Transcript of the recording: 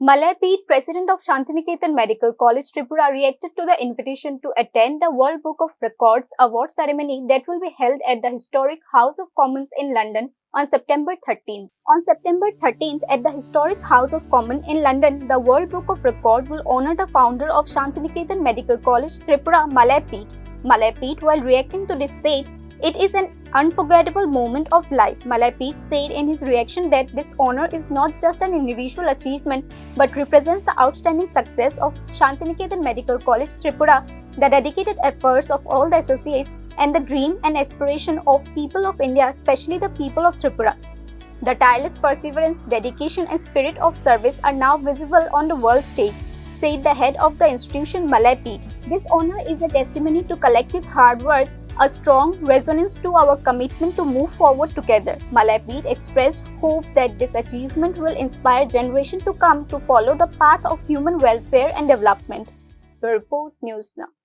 Malay Pitt, president of Shantiniketan Medical College, Tripura, reacted to the invitation to attend the World Book of Records award ceremony that will be held at the historic House of Commons in London on September 13th. On September 13th, at the historic House of Commons in London, the World Book of Records will honor the founder of Shantiniketan Medical College, Tripura, Malay Pitt. Malay Pitt, while reacting to this, said, "It is an unforgettable moment of life." Malay Pitt said in his reaction that this honor is not just an individual achievement but represents the outstanding success of Shantiniketan Medical College, Tripura, the dedicated efforts of all the associates, and the dream and aspiration of people of India, especially the people of Tripura. The tireless perseverance, dedication, and spirit of service are now visible on the world stage, said the head of the institution, Malay Pitt. This honor is a testimony to collective hard work, a strong resonance to our commitment to move forward together. Malay Pitt expressed hope that this achievement will inspire generations to come to follow the path of human welfare and development. The report, News Now.